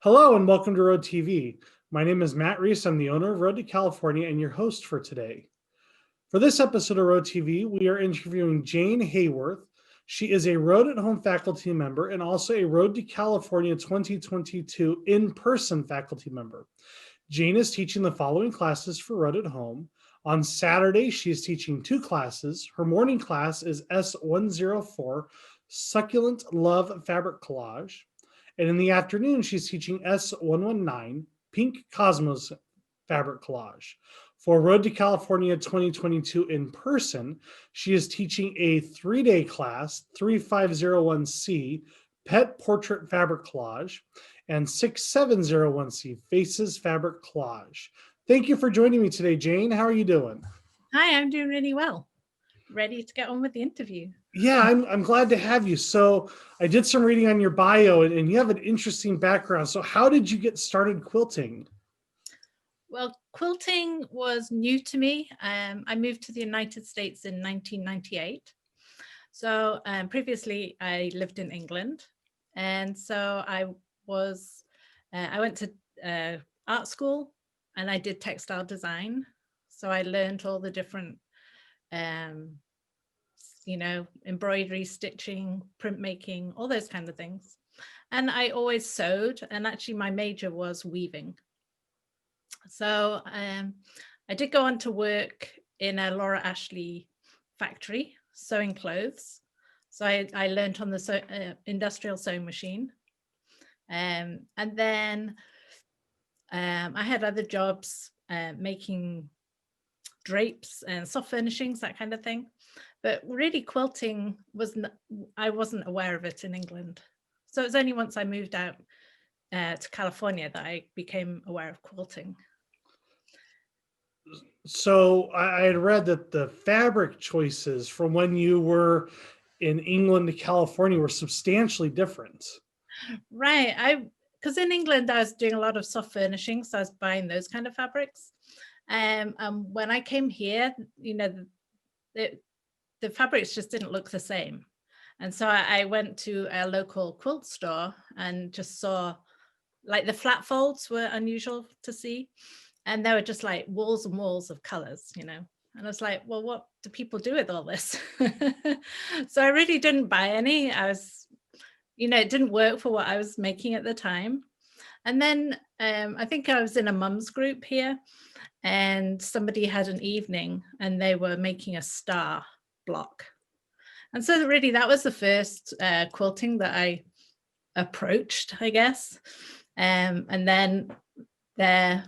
Hello and welcome to Road TV. My name is Matt Reese. I'm the owner of Road to California and your host for today. For this episode of Road TV, we are interviewing Jane Haworth. She is a Road at Home faculty member and also a Road to California 2022 in-person faculty member. Jane is teaching the following classes for Road at Home. On Saturday, she is teaching two classes. Her morning class is S104, Succulent Love Fabric Collage. And in the afternoon, she's teaching S119, Pink Cosmos Fabric Collage. For Road to California 2022 in person, she is teaching a 3-day class, 3501C, Pet Portrait Fabric Collage, and 6701C, Faces Fabric Collage. Thank you for joining me today, Jane. How are you doing? Hi, I'm doing really well. Ready to get on with the interview. Yeah, I'm glad to have you. So I did some reading on your bio and you have an interesting background. So how did you get started quilting? Well, quilting was new to me. I moved to the United States in 1998. So previously I lived in England. And so I went to art school and I did textile design. So I learned all the different embroidery, stitching, printmaking, all those kind of things. And I always sewed, and actually my major was weaving. So I did go on to work in a Laura Ashley factory, sewing clothes. So I learned on the industrial sewing machine. And then I had other jobs making drapes and soft furnishings, that kind of thing. But really quilting I wasn't aware of it in England. So it was only once I moved out to California that I became aware of quilting. So I had read that the fabric choices from when you were in England to California were substantially different. Right, because in England I was doing a lot of soft furnishings, so I was buying those kind of fabrics. When I came here, the fabrics just didn't look the same. And so I went to a local quilt store and just saw, like, the flat folds were unusual to see. And there were just like walls and walls of colors, And I was like, well, what do people do with all this? So I really didn't buy any. It didn't work for what I was making at the time. And then I think I was in a mum's group here and somebody had an evening and they were making a star block. And so really that was the first quilting that I approached, I guess. And then trying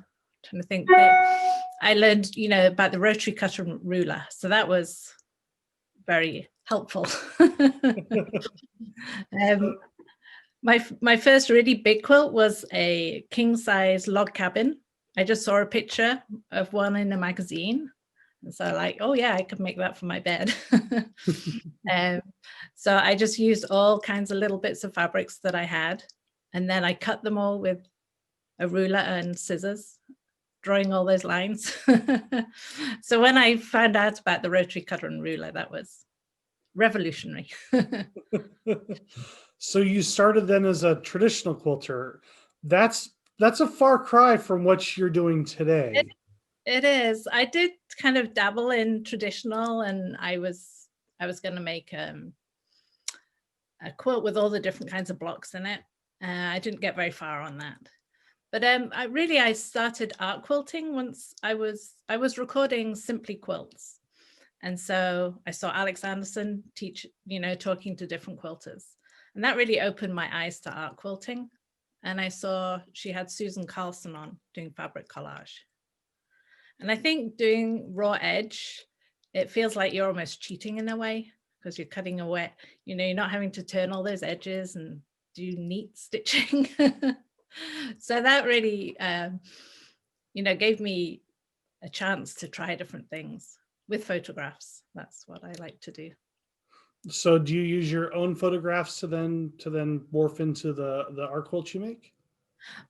to think, I learned, about the rotary cutter and ruler. So that was very helpful. My first really big quilt was a king size log cabin. I just saw a picture of one in a magazine. And so like, oh yeah, I could make that for my bed. So I just used all kinds of little bits of fabrics that I had. And then I cut them all with a ruler and scissors, drawing all those lines. So when I found out about the rotary cutter and ruler, that was revolutionary. So you started then as a traditional quilter. That's a far cry from what you're doing today. It is. I did kind of dabble in traditional, and I was going to make a quilt with all the different kinds of blocks in it. I didn't get very far on that. But I started art quilting once I was recording Simply Quilts. And so I saw Alex Anderson teach, talking to different quilters. And that really opened my eyes to art quilting. And I saw she had Susan Carlson on doing fabric collage. And I think doing raw edge, it feels like you're almost cheating in a way because you're cutting away, you're not having to turn all those edges and do neat stitching. So that really, gave me a chance to try different things with photographs. That's what I like to do. So do you use your own photographs to then morph into the art quilts you make?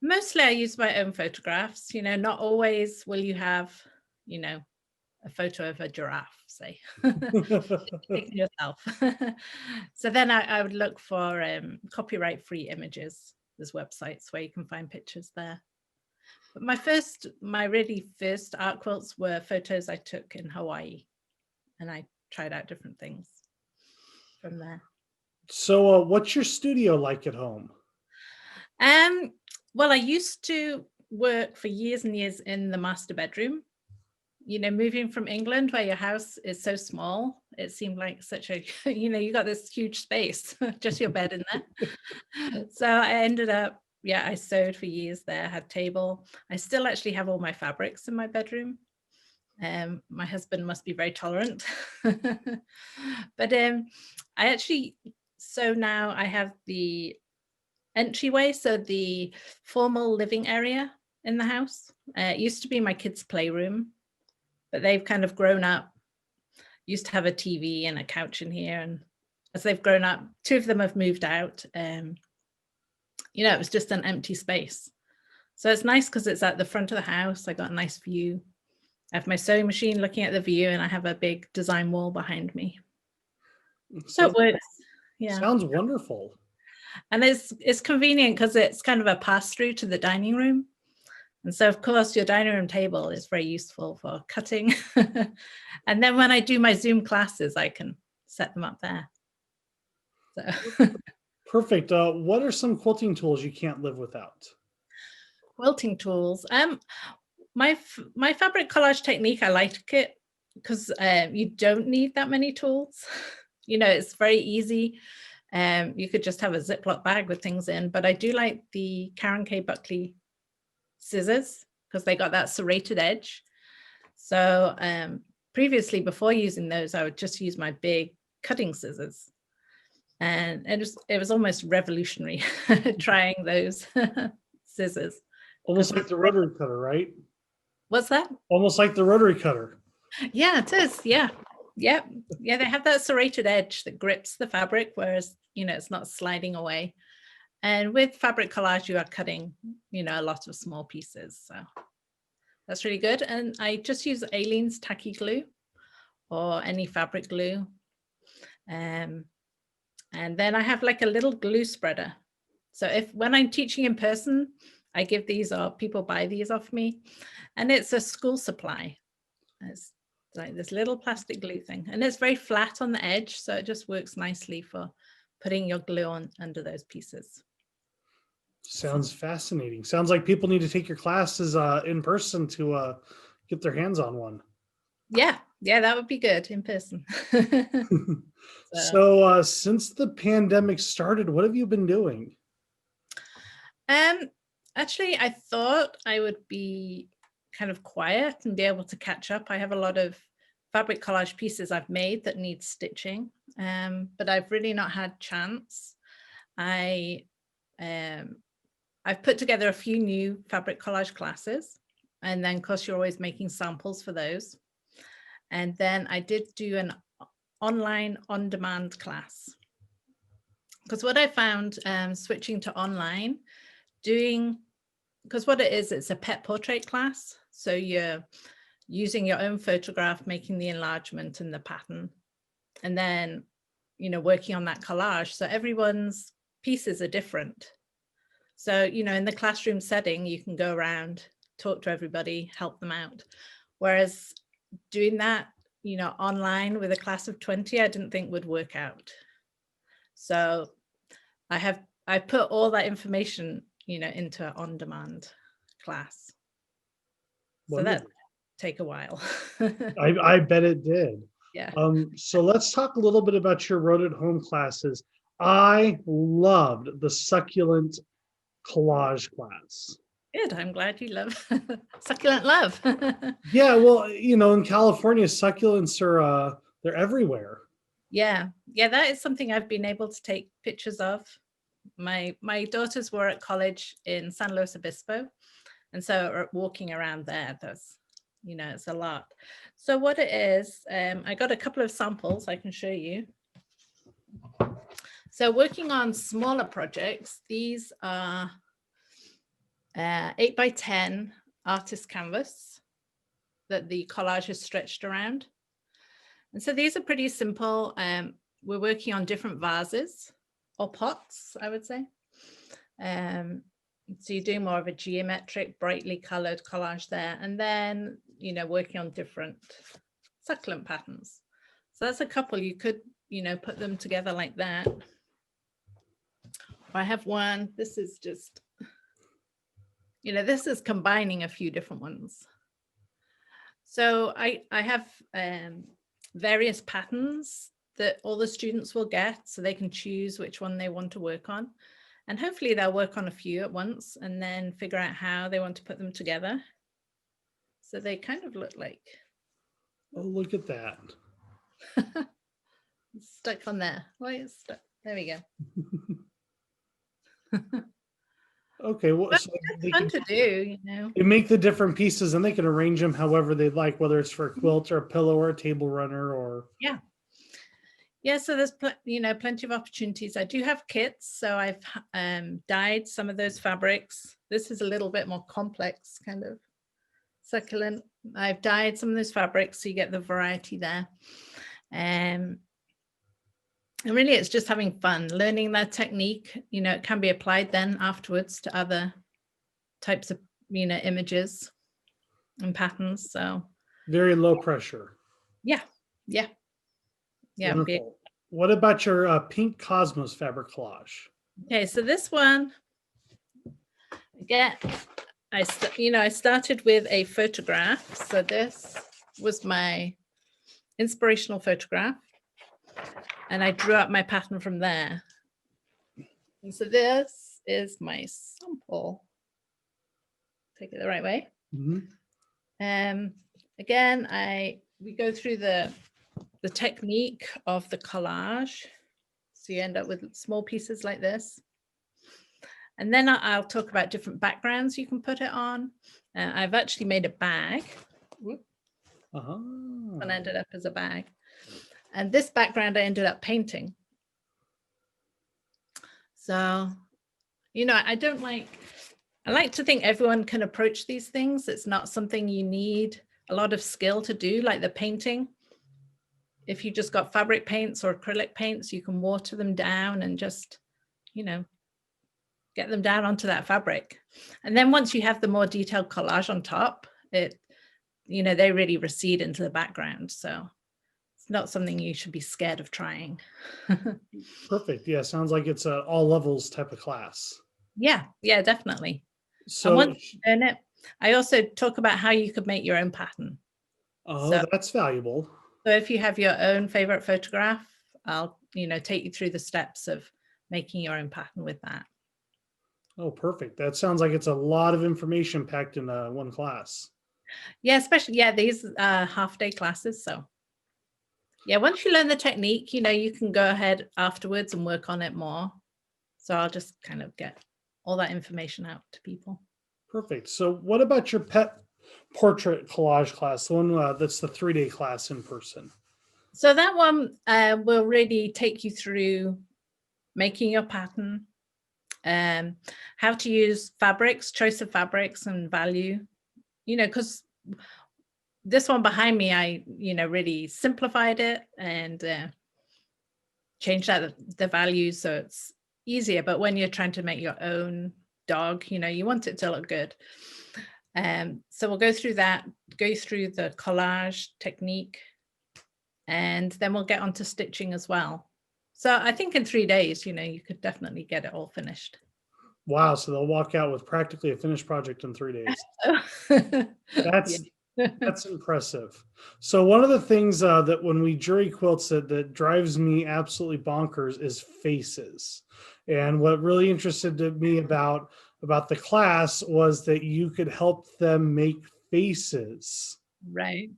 Mostly I use my own photographs. Not always will you have, a photo of a giraffe, say, taking yourself. So then I would look for copyright-free images there's websites where you can find pictures there. But my really first art quilts were photos I took in Hawaii, and I tried out different things from there. So, what's your studio like at home? Well, I used to work for years and years in the master bedroom. You know, moving from England where your house is so small, it seemed like such a, you know, you got this huge space, just your bed in there. So I ended up, yeah, I sewed for years there, had table. I still actually have all my fabrics in my bedroom. My husband must be very tolerant. But I actually, so now I have the entryway, so the formal living area in the house. It used to be my kids' playroom, but they've kind of grown up. Used to have a TV and a couch in here, and as they've grown up, 2 of them have moved out. You know, it was just an empty space. So it's nice because it's at the front of the house. I got a nice view. I have my sewing machine looking at the view, and I have a big design wall behind me. So it works. Yeah. Sounds wonderful. And it's convenient because it's kind of a pass through to the dining room. And so, of course, your dining room table is very useful for cutting. And then when I do my Zoom classes, I can set them up there. So Perfect. What are some quilting tools you can't live without? quilting tools. My fabric collage technique, I like it because you don't need that many tools. You know, it's very easy. You could just have a Ziploc bag with things in, but I do like the Karen K. Buckley scissors because they got that serrated edge. So previously, before using those, I would just use my big cutting scissors, and it was almost revolutionary trying those scissors. Almost like the rotary cutter, right? What's that? Almost like the rotary cutter. Yeah, it is. Yeah. Yep. Yeah, they have that serrated edge that grips the fabric, whereas, you know, it's not sliding away. And with fabric collage, you are cutting, you know, a lot of small pieces. So that's really good. And I just use Aleene's tacky glue or any fabric glue. And then I have like a little glue spreader. So when I'm teaching in person, I give these, or people buy these off me, and it's a school supply. It's like this little plastic glue thing, and it's very flat on the edge, so it just works nicely for putting your glue on under those pieces. Sounds fascinating. Sounds like people need to take your classes in person to get their hands on one. Yeah, that would be good in person. So since the pandemic started, what have you been doing? Actually, I thought I would be kind of quiet and be able to catch up. I have a lot of fabric collage pieces I've made that need stitching, but I've really not had chance. I've put together a few new fabric collage classes, and then of course you're always making samples for those. And then I did do an online on-demand class, because what I found switching to online, because what it is, it's a pet portrait class. So you're using your own photograph, making the enlargement and the pattern, and then, you know, working on that collage. So everyone's pieces are different. So, you know, in the classroom setting, you can go around, talk to everybody, help them out. Whereas doing that, you know, online with a class of 20, I didn't think would work out. So I put all that information, you know, into an on-demand class. Wonderful. So that take a while. I bet it did. Yeah. So let's talk a little bit about your Road at Home classes. I loved the succulent collage class. Good. I'm glad you love succulent love. Yeah, well, you know, in California, succulents are they're everywhere. Yeah, that is something I've been able to take pictures of. My daughters were at college in San Luis Obispo, and so walking around there, that's, you know, it's a lot. So what it is, I got a couple of samples I can show you. So working on smaller projects, these are 8 by 10 artist canvas that the collage is stretched around. And so these are pretty simple. We're working on different vases or pots, I would say. So you're doing more of a geometric, brightly colored collage there, and then, working on different succulent patterns. So that's a couple. You could, put them together like that. I have one. This is just, this is combining a few different ones. So I have various patterns that all the students will get, so they can choose which one they want to work on. And hopefully they'll work on a few at once and then figure out how they want to put them together. So they kind of look like. Oh, look at that. Stuck on there. Why is stuck? There we go. Okay, well, so it's fun to do, They make the different pieces and they can arrange them however they'd like, whether it's for a quilt or a pillow or a table runner or. Yeah, so there's plenty of opportunities. I do have kits, so I've dyed some of those fabrics. This is a little bit more complex kind of succulent. I've dyed some of those fabrics, so you get the variety there. And really it's just having fun, learning that technique. It can be applied then afterwards to other types of images and patterns. So very low pressure. Yeah. Wonderful. What about your pink Cosmos fabric collage? Okay, so this one, again, I started with a photograph. So this was my inspirational photograph, and I drew up my pattern from there. And so this is my sample. Take it the right way. Mm-hmm. Again, we go through the technique of the collage. So you end up with small pieces like this. And then I'll talk about different backgrounds you can put it on. I've actually made a bag. And ended up as a bag. And this background I ended up painting. So, I like to think everyone can approach these things. It's not something you need a lot of skill to do, like the painting. If you just got fabric paints or acrylic paints, you can water them down and just, get them down onto that fabric. And then once you have the more detailed collage on top, they really recede into the background. So it's not something you should be scared of trying. Perfect. Yeah, sounds like it's an all levels type of class. Yeah, definitely. So and once you learn it, I also talk about how you could make your own pattern. That's valuable. So if you have your own favorite photograph, I'll, take you through the steps of making your own pattern with that. Oh, perfect. That sounds like it's a lot of information packed in one class. Yeah, especially, these half-day classes. So once you learn the technique, you can go ahead afterwards and work on it more. So I'll just kind of get all that information out to people. Perfect. So what about your pet portrait collage class, the one that's the 3-day class in person? So that one will really take you through making your pattern, how to use fabrics, choice of fabrics and value, because this one behind me, I, really simplified it and changed out the values so it's easier. But when you're trying to make your own dog, you want it to look good. So we'll go through that, go through the collage technique, and then we'll get onto stitching as well. So I think in 3 days, you could definitely get it all finished. Wow. So they'll walk out with practically a finished project in 3 days. That's impressive. So one of the things that when we jury quilts that drives me absolutely bonkers is faces. And what really interested me about the class was that you could help them make faces. Right.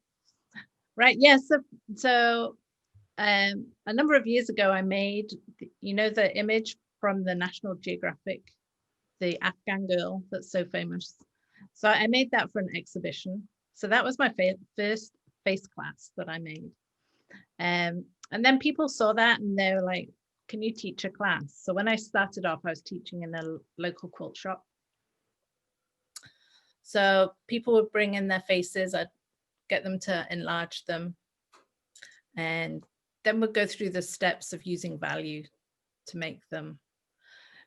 Yes. So a number of years ago, I made, the image from the National Geographic, the Afghan girl that's so famous. So I made that for an exhibition. So that was my first face class that I made. And then people saw that and they were like, can you teach a class? So when I started off, I was teaching in a local quilt shop. So people would bring in their faces, I'd get them to enlarge them. And then we'd go through the steps of using value to make them.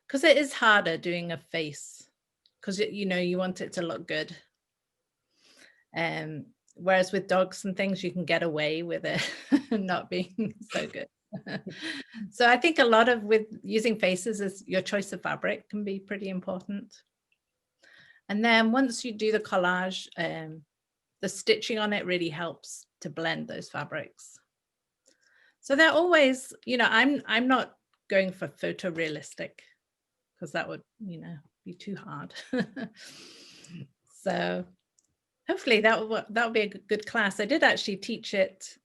because it is harder doing a face, because you want it to look good. Whereas with dogs and things, you can get away with it not being so good. So I think a lot of with using faces is your choice of fabric can be pretty important. And then once you do the collage, the stitching on it really helps to blend those fabrics. So they're always, I'm not going for photorealistic because that would, be too hard. So hopefully that'll be a good class. I did actually teach it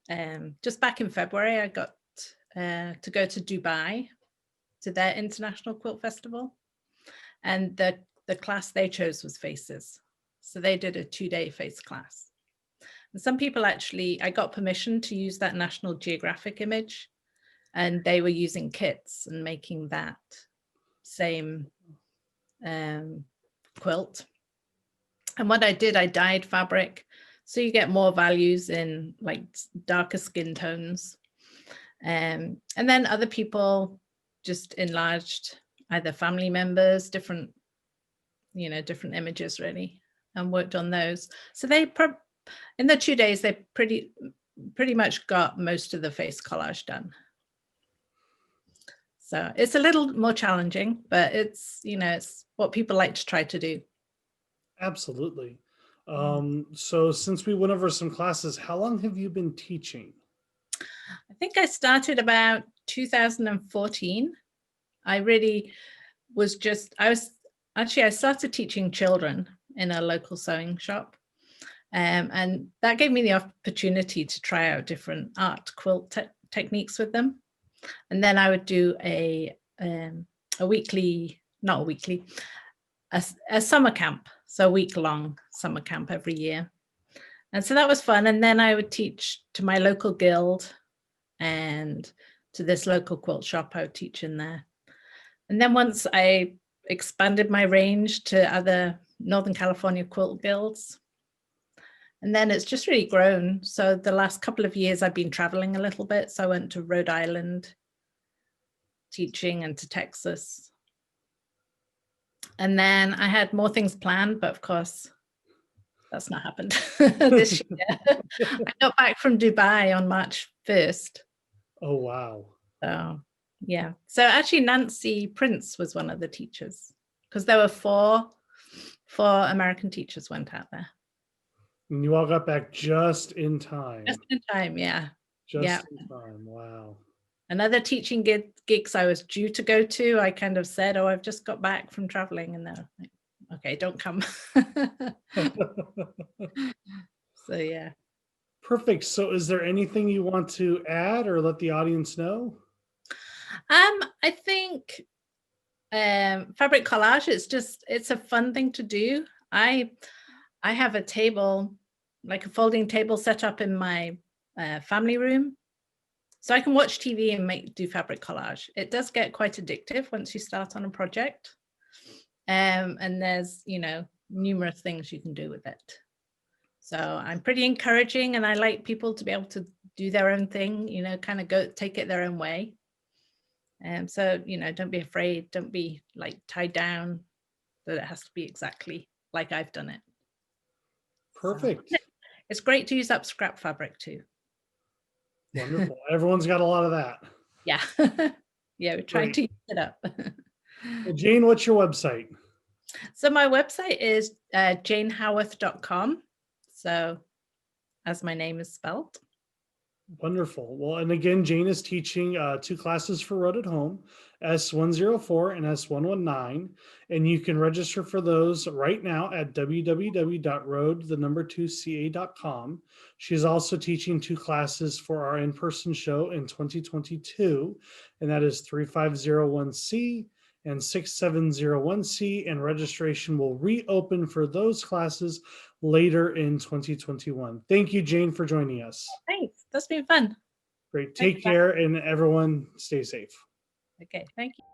just back in February. I got to go to Dubai to their International Quilt Festival, and the class they chose was faces. So they did a 2-day face class. And some people actually, I got permission to use that National Geographic image, and they were using kits and making that same quilt. And what I did, I dyed fabric, so you get more values in like darker skin tones. And then other people just enlarged either family members, different images really, and worked on those. So they, in the 2 days, they pretty much got most of the face collage done. So it's a little more challenging, but it's, it's what people like to try to do. Absolutely. So since we went over some classes, how long have you been teaching? I think I started about 2014. I started teaching children in a local sewing shop. And that gave me the opportunity to try out different art quilt techniques with them. And then I would do a summer camp, so a week-long summer camp every year. And so that was fun. And then I would teach to my local guild and to this local quilt shop. I would teach in there. And then once I expanded my range to other Northern California quilt guilds, and then it's just really grown. So the last couple of years I've been traveling a little bit. So I went to Rhode Island teaching and to Texas. And then I had more things planned, but of course, that's not happened this year. I got back from Dubai on March 1st. Oh, wow. So, yeah. So actually, Nancy Prince was one of the teachers, because there were four American teachers went out there. And you all got back just in time. Just in time, yeah. Just in time. Wow. Another teaching gigs I was due to go to, I kind of said, oh, I've just got back from traveling, and they're like, okay, don't come. So yeah. Perfect. So is there anything you want to add or let the audience know? I think fabric collage, it's a fun thing to do. I have a table, like a folding table set up in my family room, so I can watch TV and do fabric collage. It does get quite addictive once you start on a project. And there's, numerous things you can do with it. So I'm pretty encouraging, and I like people to be able to do their own thing, kind of take it their own way. So, don't be afraid, don't be like tied down that it has to be exactly like I've done it. Perfect. So, it's great to use up scrap fabric too. Wonderful. Everyone's got a lot of that. Yeah. Yeah, we're trying to use it up. Well, Jane, what's your website? So my website is janehaworth.com. So as my name is spelled. Wonderful. Well, and again, Jane is teaching 2 classes for Road at Home, S104 and S119, and you can register for those right now at www.road2ca.com. She's also teaching 2 classes for our in-person show in 2022, and that is 3501C and 6701C, and registration will reopen for those classes later in 2021. Thank you, Jane, for joining us. Thanks. That's been fun. Great. Take care, and everyone stay safe. Okay. Thank you.